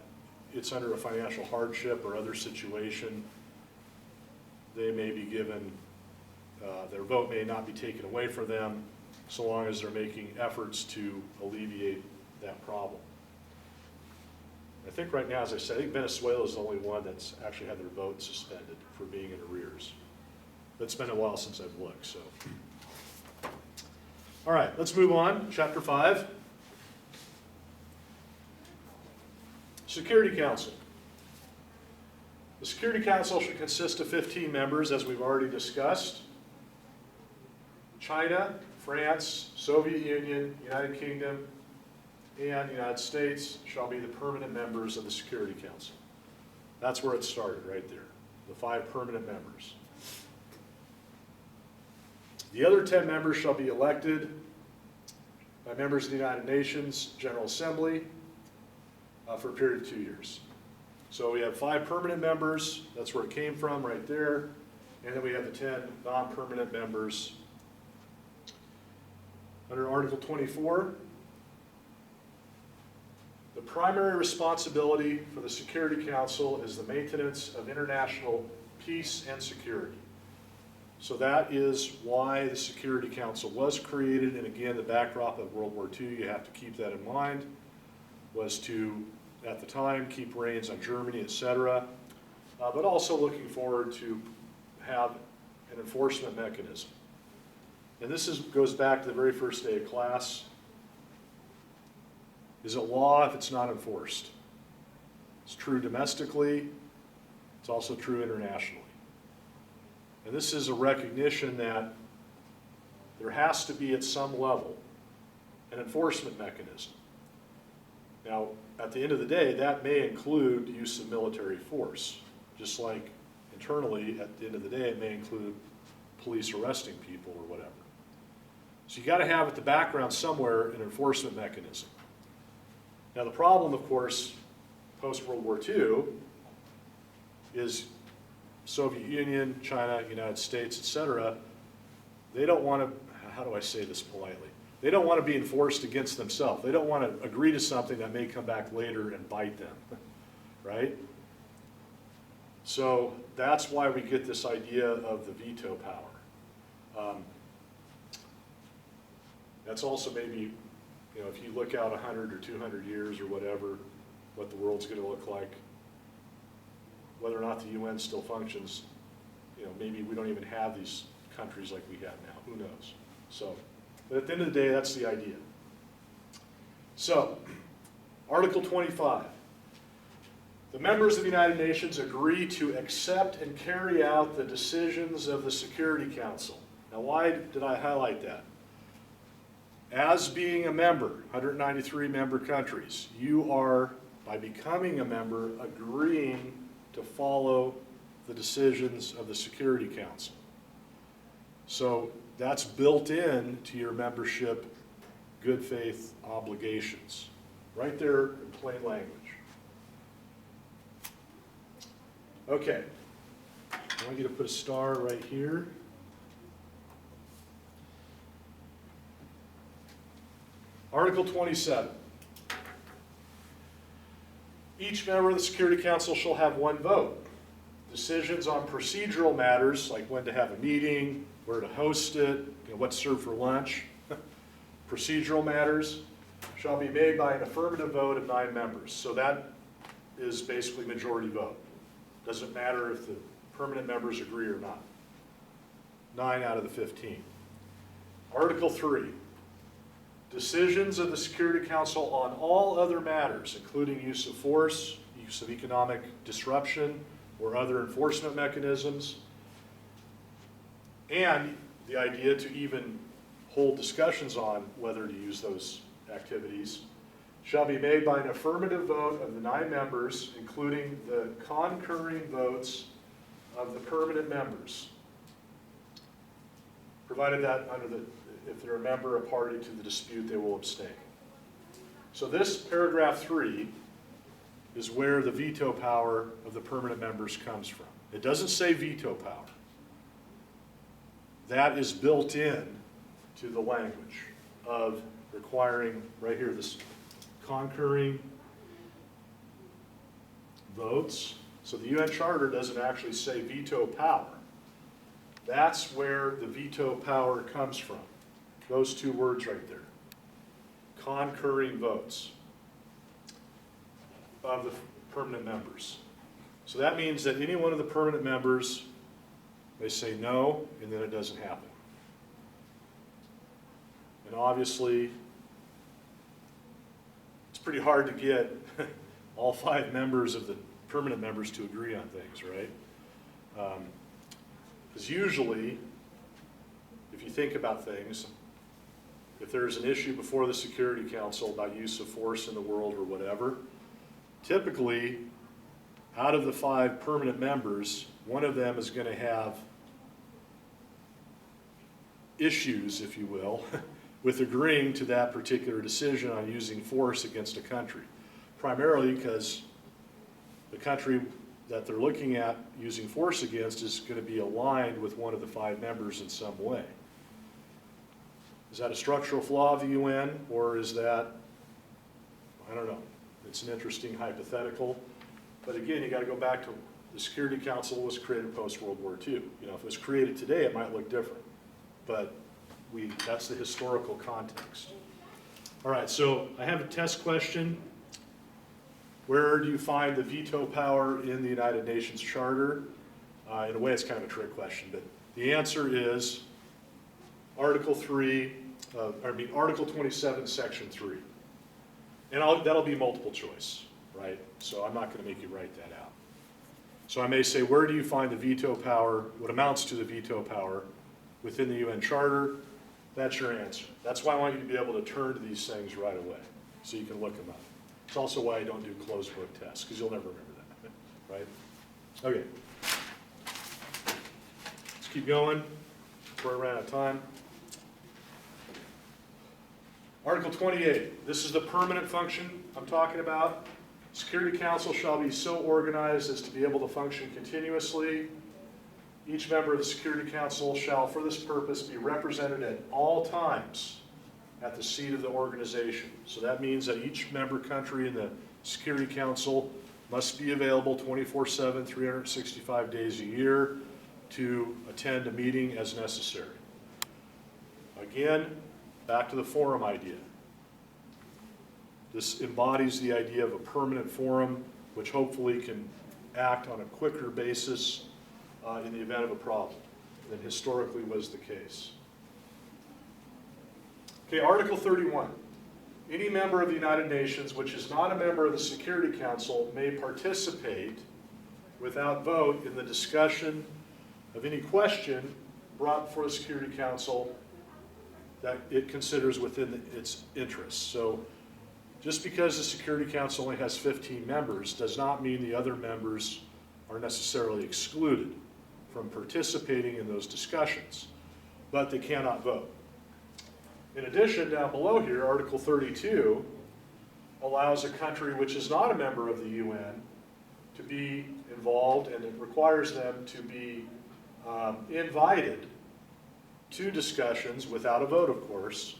S1: it's under a financial hardship or other situation, they may be given, their vote may not be taken away from them, so long as they're making efforts to alleviate that problem. I think right now, as I said, I think Venezuela is the only one that's actually had their vote suspended for being in arrears. But it's been a while since I've looked, so. All right, let's move on. Chapter 5. Security Council. The Security Council should consist of 15 members, as we've already discussed. China, France, Soviet Union, United Kingdom, and the United States shall be the permanent members of the Security Council. That's where it started, right there, the 5 permanent members. The other 10 members shall be elected by members of the United Nations General Assembly for a period of 2 years. So we have 5 permanent members, that's where it came from, right there, and then we have the 10 non-permanent members. Under Article 24, The primary responsibility for the Security Council is the maintenance of international peace and security. So that is why the Security Council was created, and again, the backdrop of World War II, you have to keep that in mind, was to, at the time, keep reins on Germany, etc., but also looking forward to have an enforcement mechanism. And this goes back to the very first day of class. Is it law if it's not enforced? It's true domestically, it's also true internationally. And this is a recognition that there has to be at some level an enforcement mechanism. Now, at the end of the day, that may include use of military force, just like internally, at the end of the day, it may include police arresting people or whatever. So you got to have at the background somewhere an enforcement mechanism. Now the problem, of course, post-World War II is Soviet Union, China, United States, etc., they don't want to, how do I say this politely? They don't want to be enforced against themselves. They don't want to agree to something that may come back later and bite them, right? So that's why we get this idea of the veto power. That's also maybe, you know, if you look out 100 or 200 years or whatever, what the world's going to look like, whether or not the UN still functions, you know, maybe we don't even have these countries like we have now. Who knows? So, but at the end of the day, that's the idea. So, Article 25. The members of the United Nations agree to accept and carry out the decisions of the Security Council. Now, why did I highlight that? As being a member, 193 member countries, you are, by becoming a member, agreeing to follow the decisions of the Security Council. So that's built in to your membership good faith obligations, right there in plain language. Okay, I want you to put a star right here. Article 27. Each member of the Security Council shall have one vote. Decisions on procedural matters, like when to have a meeting, where to host it, you know, what to serve for lunch, procedural matters, shall be made by an affirmative vote of 9 members. So that is basically majority vote. Doesn't matter if the permanent members agree or not. 9 out of the 15. Article 3. Decisions of the Security Council on all other matters, including use of force, use of economic disruption, or other enforcement mechanisms, and the idea to even hold discussions on whether to use those activities, shall be made by an affirmative vote of the 9 members, including the concurring votes of the permanent members, provided that if they're a member, a party to the dispute, they will abstain. So this paragraph 3 is where the veto power of the permanent members comes from. It doesn't say veto power. That is built in to the language of requiring, right here, this concurring votes. So the UN Charter doesn't actually say veto power. That's where the veto power comes from. Those 2 words right there. Concurring votes of the permanent members. So that means that any one of the permanent members may say no, and then it doesn't happen. And obviously, it's pretty hard to get all 5 members of the permanent members to agree on things, right? Because usually, if you think about things, if there's an issue before the Security Council about use of force in the world or whatever, typically, out of the 5 permanent members, one of them is going to have issues, if you will, with agreeing to that particular decision on using force against a country. Primarily because the country that they're looking at using force against is going to be aligned with one of the 5 members in some way. Is that a structural flaw of the UN, or is that, I don't know. It's an interesting hypothetical. But again, you got to go back to the Security Council was created post-World War II. You know, if it was created today, it might look different. But that's the historical context. All right, so I have a test question. Where do you find the veto power in the United Nations Charter? In a way, it's kind of a trick question, but the answer is Article 27, Section 3. And that'll be multiple choice, right? So I'm not going to make you write that out. So I may say, where do you find the veto power, what amounts to the veto power within the UN Charter? That's your answer. That's why I want you to be able to turn to these things right away, so you can look them up. It's also why I don't do closed book tests, because you'll never remember that, right? Okay. Let's keep going before I run out of time. Article 28, this is the permanent function I'm talking about. Security Council shall be so organized as to be able to function continuously. Each member of the Security Council shall, for this purpose, be represented at all times at the seat of the organization. So that means that each member country in the Security Council must be available 24/7, 365 days a year to attend a meeting as necessary. Again, back to the forum idea. This embodies the idea of a permanent forum, which hopefully can act on a quicker basis in the event of a problem than historically was the case. Okay, Article 31. Any member of the United Nations which is not a member of the Security Council may participate without vote in the discussion of any question brought before the Security Council that it considers within its interests. So just because the Security Council only has 15 members does not mean the other members are necessarily excluded from participating in those discussions, but they cannot vote. In addition, down below here, Article 32 allows a country which is not a member of the UN to be involved, and it requires them to be invited to discussions without a vote, of course,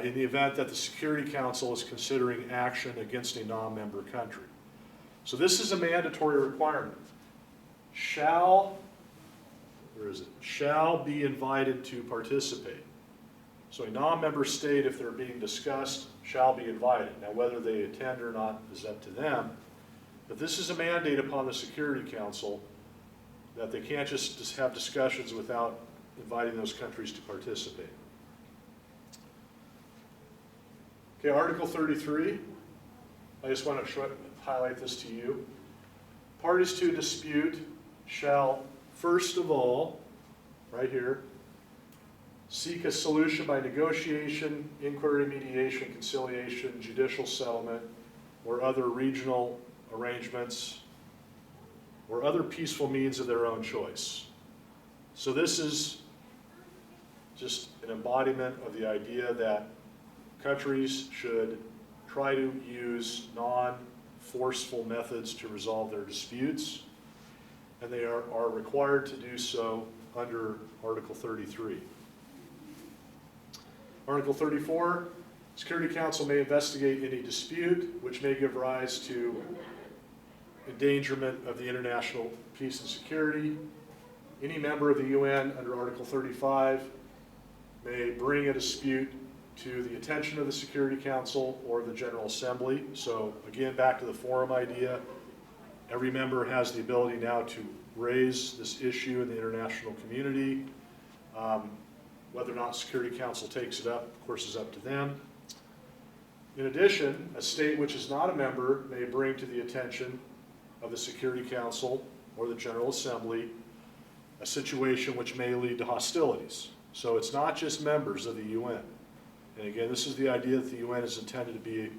S1: in the event that the Security Council is considering action against a non-member country. So this is a mandatory requirement. Shall be invited to participate. So a non-member state, if they're being discussed, shall be invited. Now whether they attend or not is up to them, but this is a mandate upon the Security Council that they can't just have discussions without inviting those countries to participate. Okay, Article 33, I just want to highlight this to you. Parties to a dispute shall, first of all, right here, seek a solution by negotiation, inquiry, mediation, conciliation, judicial settlement, or other regional arrangements, or other peaceful means of their own choice. So this is just an embodiment of the idea that countries should try to use non-forceful methods to resolve their disputes, and they are required to do so under Article 33. Article 34, Security Council may investigate any dispute which may give rise to endangerment of the international peace and security. Any member of the UN under Article 35 may bring a dispute to the attention of the Security Council or the General Assembly. So again, back to the forum idea, every member has the ability now to raise this issue in the international community. Whether or not Security Council takes it up, of course, is up to them. In addition, a state which is not a member may bring to the attention of the Security Council or the General Assembly a situation which may lead to hostilities. So it's not just members of the UN. And again, this is the idea that the UN is intended to be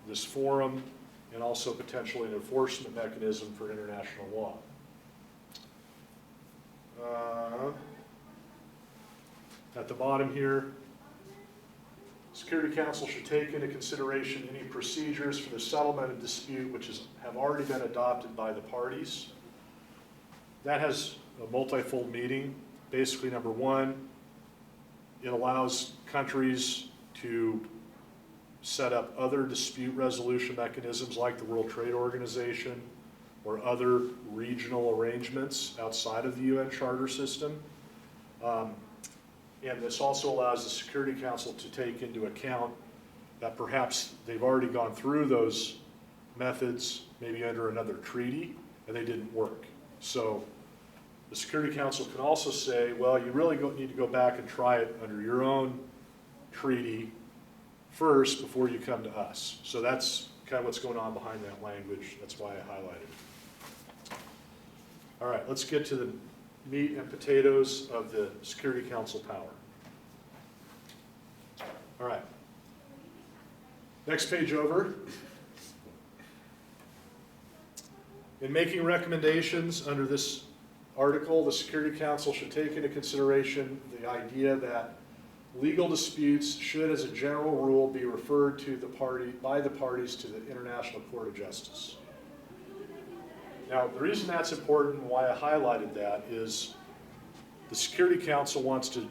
S1: this forum and also potentially an enforcement mechanism for international law. At the bottom here, Security Council should take into consideration any procedures for the settlement of dispute which have already been adopted by the parties. That has a multifold meaning. Basically, number one, it allows countries to set up other dispute resolution mechanisms like the World Trade Organization or other regional arrangements outside of the UN Charter system. And this also allows the Security Council to take into account that perhaps they've already gone through those methods, maybe under another treaty, and they didn't work. So the Security Council can also say, well, you really need to go back and try it under your own treaty first before you come to us. So that's kind of what's going on behind that language. That's why I highlighted it. All right, let's get to the meat and potatoes of the Security Council power. All right. Next page over. In making recommendations under this article, the Security Council should take into consideration the idea that legal disputes should, as a general rule, be referred to by the parties to the International Court of Justice. Now, the reason that's important and why I highlighted that is the Security Council wants to